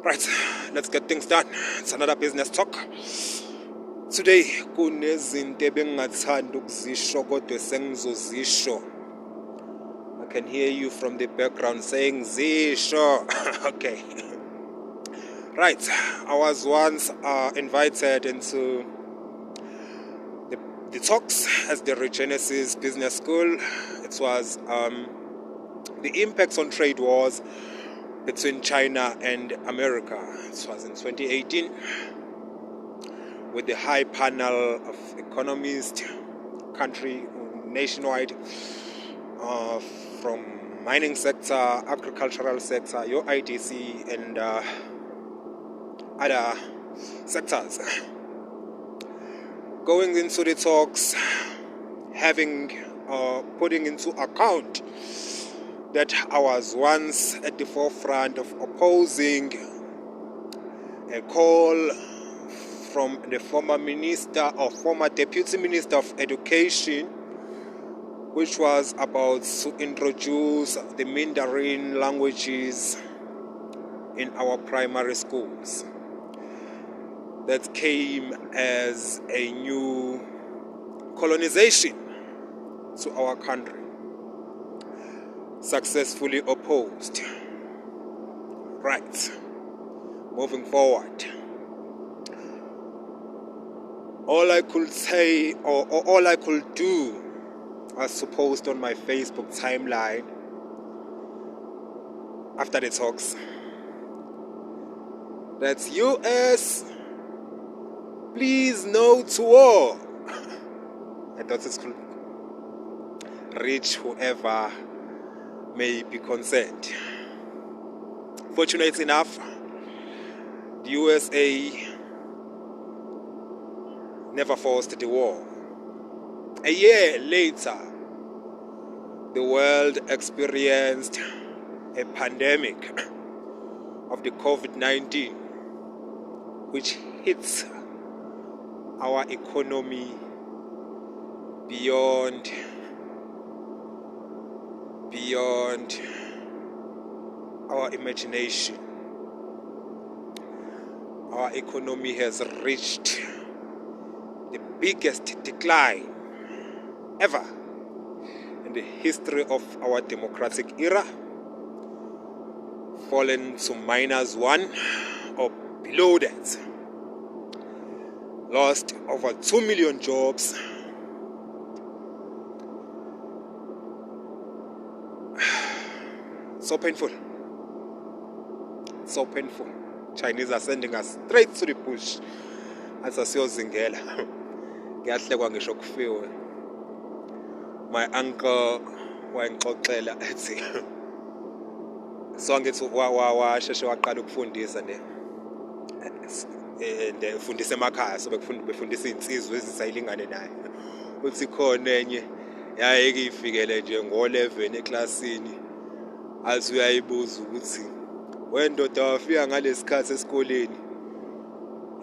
Right, let's get things done. It's another business talk. Today, kunezinto ebengingathanda ukuzisho kodwa sengizozisho. I can hear you from the background saying zisho. Okay. Right, I was once invited into the talks at the Regenesis Business School. It was the impacts on trade wars between China and America. It was in 2018 with the high panel of economists, country, nationwide, from mining sector, agricultural sector, your IDC, and other sectors. Going into the talks, putting into account that I was once at the forefront of opposing a call from the former deputy minister of education, which was about to introduce the Mandarin languages in our primary schools. That came as a new colonization to our country. Successfully opposed. Right. Moving forward. All I could say, or all I could do, was to post on my Facebook timeline after the talks. That's US, please no to war. I thought it could reach whoever may be concerned. Fortunately enough, the USA never forced the war. A year later, the world experienced a pandemic of the COVID-19, which hits our economy beyond our imagination. Our economy has reached the biggest decline ever in the history of our democratic era, fallen to -1 or below that. Lost over 2 million jobs. So painful. So painful. Chinese are sending us straight to the bush. Asasiyozingela. Ngiyahlekwa ngisho kufiwe. My uncle wayengixoxela ethi so ngithi washeshe waqala ukufundisa ufundisa emakhaya so befundisa insizwe ezisayilingane naye. Uthi khona enye yayeke ifikele nje ngo11 eklasini athi uyayibuza ukuthi wendoda wafika ngalesikhathi esikoleni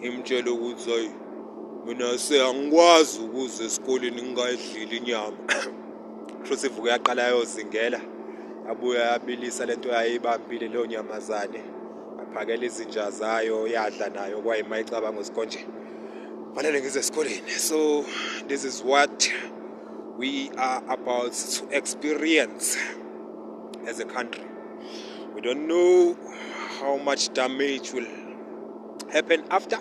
imtshela ukuthi hayi mina sengikwazi ukuze esikoleni ngingayidlili inyama. Futhi ivuka yaqala yozingela yabuya yabilisa lento yayibambile leyo nyamazane aphakela izinja zayo yadla nayo kwayimayicabanga usikonje fanele ngize esikoleni. So this is what we are about to experience as a country. We don't know how much damage will happen after.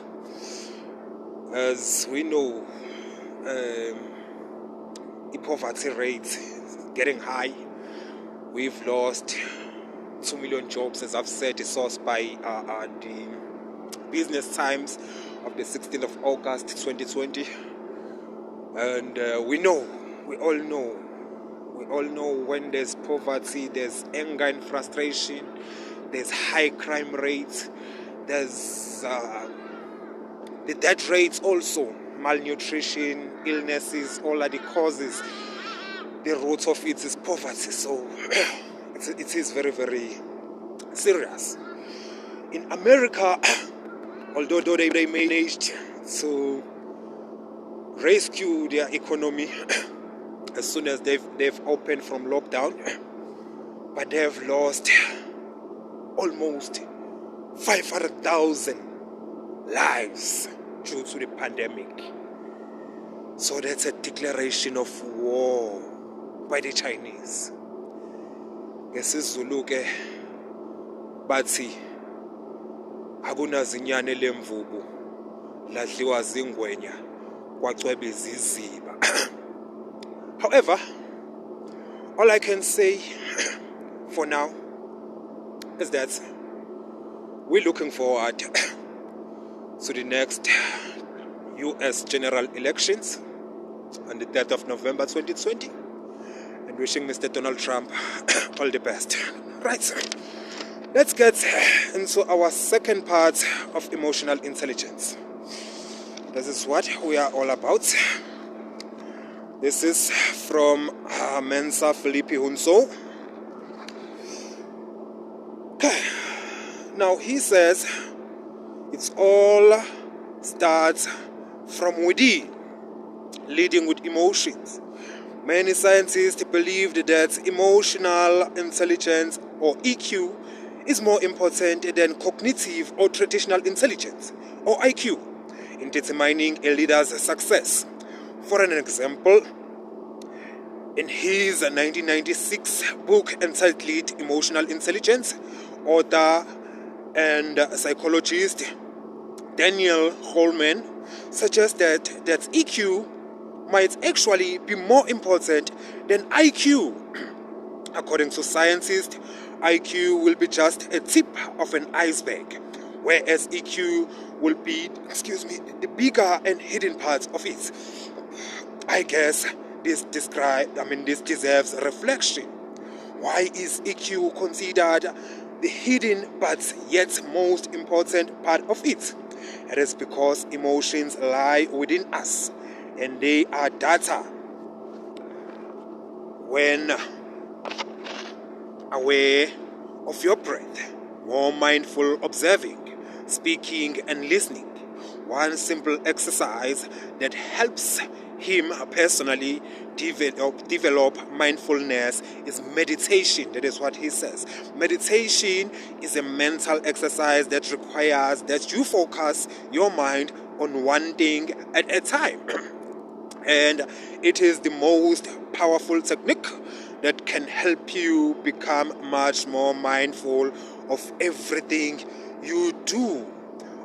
As we know, the poverty rate is getting high. We've lost 2 million jobs, as I've said, a source by the Business Times of the 16th of August 2020. And we all know when there's poverty, there's anger and frustration, there's high crime rates, there's the death rates also, malnutrition, illnesses, all are the causes. The root of it is poverty. So it is very, very serious. In America, although they managed to rescue their economy as soon as they've opened from lockdown, but they have lost almost 500,000 lives due to the pandemic. So that's a declaration of war by the Chinese. NgesiZulu ke bathi akunazinyane lemvubu ladliwa zingwenya kwacwebe iziziba. However, all I can say for now is that we're looking forward to the next US general elections on the 3rd of November 2020 and wishing Mr. Donald Trump all the best. Right, let's get into our second part of emotional intelligence. This is what we are all about. This is from Mensa Philippi Hunso. Now he says it's all starts from within, leading with emotions. Many scientists believed that emotional intelligence, or EQ, is more important than cognitive or traditional intelligence, or IQ, in determining a leader's success. For an example, in his 1996 book entitled Emotional Intelligence, author and psychologist Daniel Goleman suggested that EQ might actually be more important than IQ. According to scientists, IQ will be just a tip of an iceberg, whereas EQ will be, the bigger and hidden part of it. I guess this deserves reflection. Why is EQ considered the hidden but yet most important part of it? It is because emotions lie within us and they are data. When aware of your breath, more mindful observing, speaking and listening. One simple exercise that helps him personally develop mindfulness is meditation. That is what he says. Meditation is a mental exercise that requires that you focus your mind on one thing at a time. And it is the most powerful technique that can help you become much more mindful of everything you do.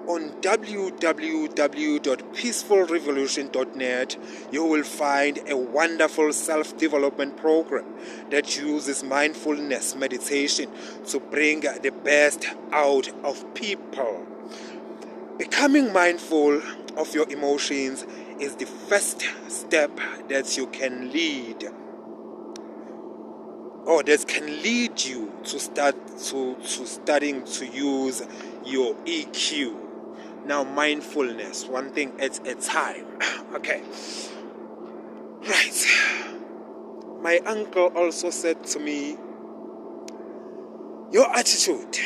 On www.peacefulrevolution.net, you will find a wonderful self-development program that uses mindfulness meditation to bring the best out of people. Becoming mindful of your emotions is the first step that you can lead, or that can lead you to starting to use your EQ. Now, mindfulness, one thing at a time. Okay. Right. My uncle also said to me, your attitude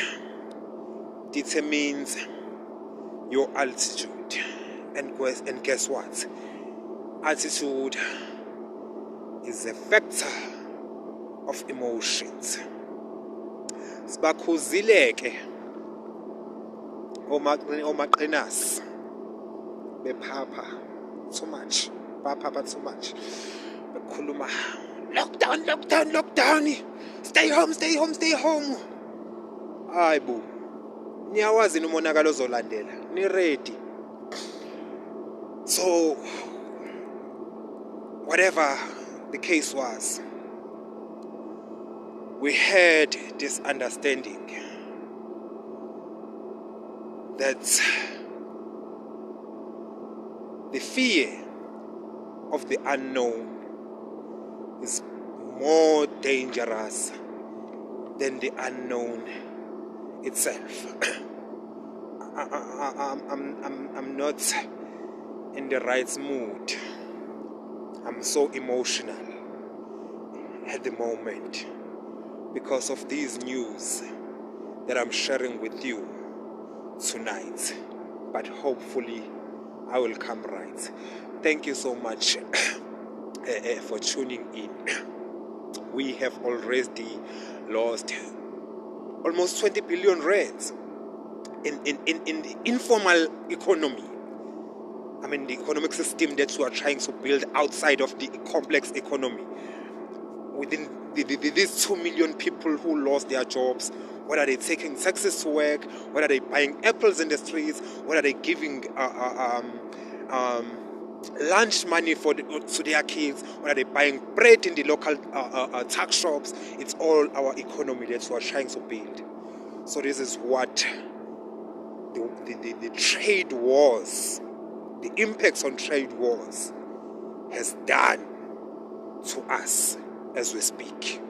determines your altitude. And guess what? Attitude is a factor of emotions. Sibakhuzileke omaqinasi bephapha too much, baphapha too much, bekhuluma lockdown, stay home. Hayi bo, niyawazi umonakalo ozolandela, ni ready? So whatever the case was, we had this understanding that the fear of the unknown is more dangerous than the unknown itself. I'm not in the right mood. I'm so emotional at the moment because of these news that I'm sharing with you tonight, but hopefully I will come right. Thank you so much for tuning in. We have already lost almost 20 billion rands in the informal economy. I mean, the economic system that we are trying to build outside of the complex economy. Within these 2 million people who lost their jobs, whether they're taking taxis to work, whether they're buying apples in the streets, whether they're giving lunch money to their kids, whether they're buying bread in the local tuck shops, it's all our economy that we are trying to build. So this is what the trade wars, the impacts on trade wars has done to us as we speak.